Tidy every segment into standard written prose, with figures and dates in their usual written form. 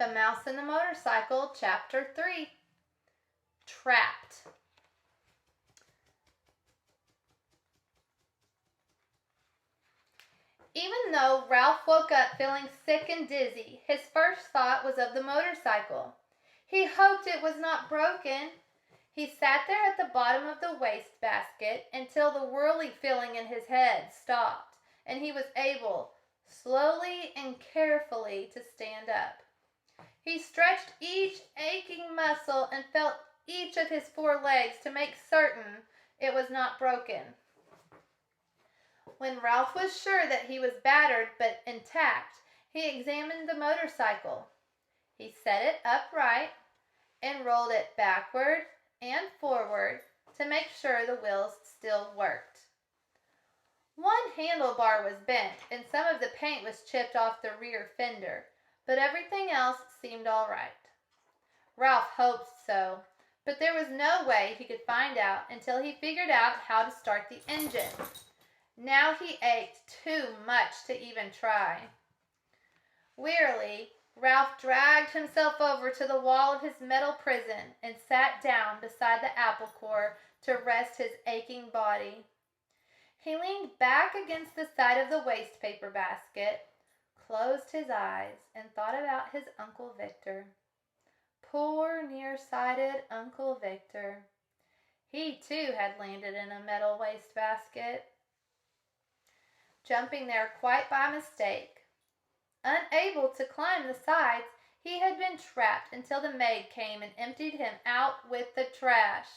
The Mouse and the Motorcycle, Chapter 3. Trapped. Even though Ralph woke up feeling sick and dizzy, his first thought was of the motorcycle. He hoped it was not broken. He sat there at the bottom of the wastebasket until the whirly feeling in his head stopped, and he was able, slowly and carefully, to stand up. He stretched each aching muscle and felt each of his 4 legs to make certain it was not broken. When Ralph was sure that he was battered but intact, he examined the motorcycle. He set it upright and rolled it backward and forward to make sure the wheels still worked. One handlebar was bent and some of the paint was chipped off the rear fender, but everything else seemed all right. Ralph hoped so, but there was no way he could find out until he figured out how to start the engine. Now he ached too much to even try. Wearily, Ralph dragged himself over to the wall of his metal prison and sat down beside the apple core to rest his aching body. He leaned back against the side of the waste paper basket, closed his eyes, and thought about his Uncle Victor. Poor nearsighted Uncle Victor. He too had landed in a metal wastebasket, jumping there quite by mistake. Unable to climb the sides, he had been trapped until the maid came and emptied him out with the trash.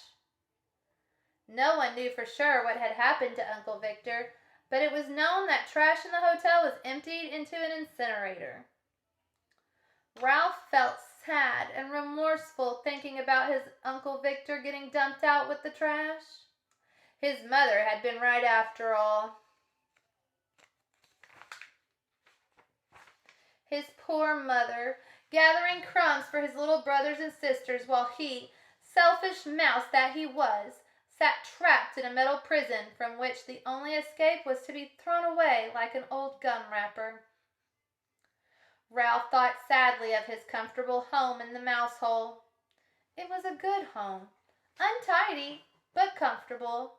No one knew for sure what had happened to Uncle Victor, but it was known that trash in the hotel was emptied into an incinerator. Ralph felt sad and remorseful thinking about his Uncle Victor getting dumped out with the trash. His mother had been right after all. His poor mother, gathering crumbs for his little brothers and sisters while he, selfish mouse that he was, sat trapped in a metal prison from which the only escape was to be thrown away like an old gum wrapper. Ralph thought sadly of his comfortable home in the mouse hole. It was a good home, untidy but comfortable.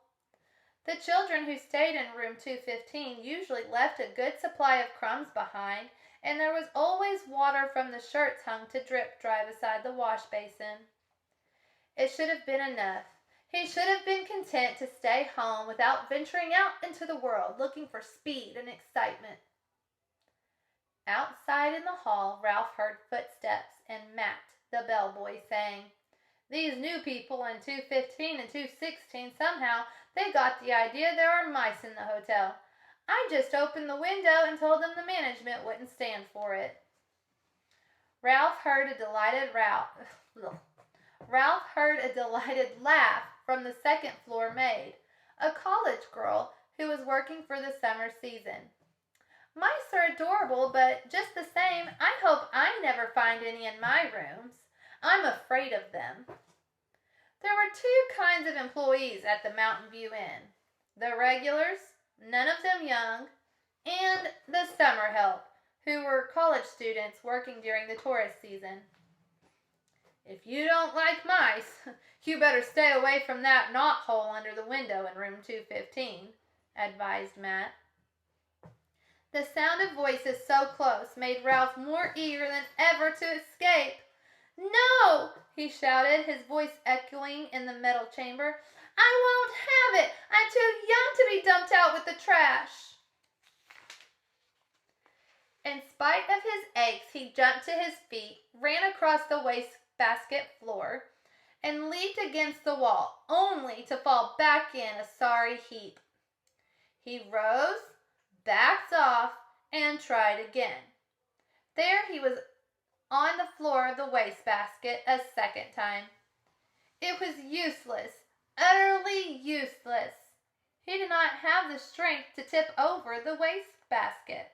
The children who stayed in room 215 usually left a good supply of crumbs behind, and there was always water from the shirts hung to drip dry beside the wash basin. It should have been enough. He should have been content to stay home without venturing out into the world looking for speed and excitement. Outside in the hall, Ralph heard footsteps and Matt, the bellboy, saying, "These new people in 215 and 216, somehow they got the idea there are mice in the hotel. I just opened the window and told them the management wouldn't stand for it." Ralph heard a delighted laugh from the second-floor maid, a college girl who was working for the summer season. "Mice are adorable, but just the same, I hope I never find any in my rooms. I'm afraid of them." There were 2 kinds of employees at the Mountain View Inn: the regulars, none of them young, and the summer help, who were college students working during the tourist season. "If you don't like mice, you better stay away from that knothole under the window in room 215, advised Matt. The sound of voices so close made Ralph more eager than ever to escape. "No!" he shouted, his voice echoing in the metal chamber. "I won't have it! I'm too young to be dumped out with the trash!" In spite of his aches, he jumped to his feet, ran across the wastebasket floor, and leaped against the wall, only to fall back in a sorry heap. He rose, backed off, and tried again. There he was on the floor of the wastebasket a second time. It was useless, utterly useless. He did not have the strength to tip over the wastebasket.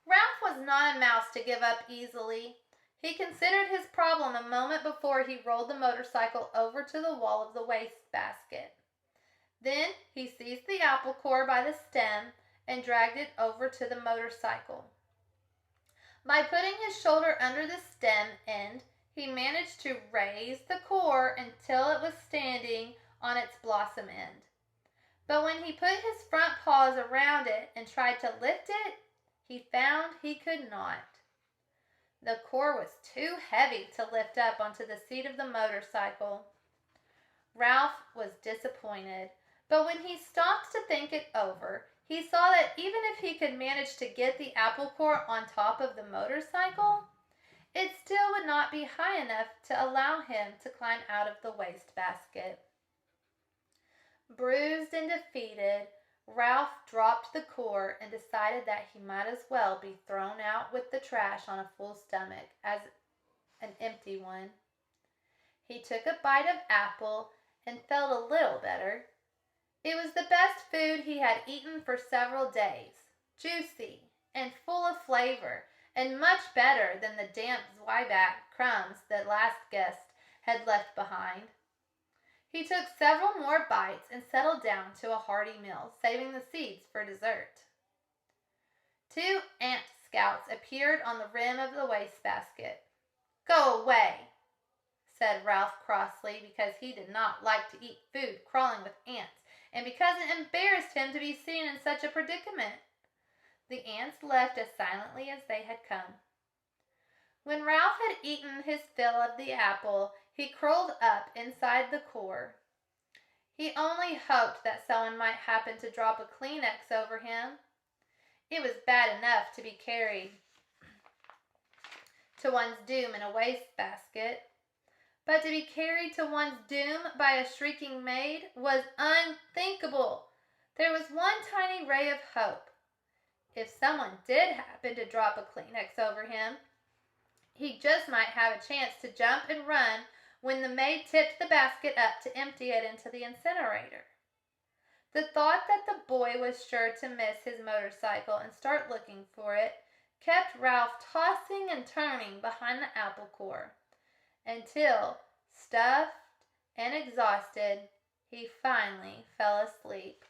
Ralph was not a mouse to give up easily. He considered his problem a moment before he rolled the motorcycle over to the wall of the wastebasket. Then he seized the apple core by the stem and dragged it over to the motorcycle. By putting his shoulder under the stem end, he managed to raise the core until it was standing on its blossom end. But when he put his front paws around it and tried to lift it, he found he could not. The core was too heavy to lift up onto the seat of the motorcycle. Ralph was disappointed, but when he stopped to think it over, he saw that even if he could manage to get the apple core on top of the motorcycle, it still would not be high enough to allow him to climb out of the wastebasket. Bruised and defeated, Ralph dropped the core and decided that he might as well be thrown out with the trash on a full stomach as an empty one. He took a bite of apple and felt a little better. It was the best food he had eaten for several days, juicy and full of flavor, and much better than the damp zwieback crumbs that last guest had left behind. He took several more bites and settled down to a hearty meal, saving the seeds for dessert. 2 ant scouts appeared on the rim of the wastebasket. "Go away," said Ralph crossly, because he did not like to eat food crawling with ants, and because it embarrassed him to be seen in such a predicament. The ants left as silently as they had come. When Ralph had eaten his fill of the apple, he curled up inside the core. He only hoped that someone might happen to drop a Kleenex over him. It was bad enough to be carried to one's doom in a wastebasket, but to be carried to one's doom by a shrieking maid was unthinkable. There was one tiny ray of hope. If someone did happen to drop a Kleenex over him, he just might have a chance to jump and run when the maid tipped the basket up to empty it into the incinerator. The thought that the boy was sure to miss his motorcycle and start looking for it kept Ralph tossing and turning behind the apple core, until, stuffed and exhausted, he finally fell asleep.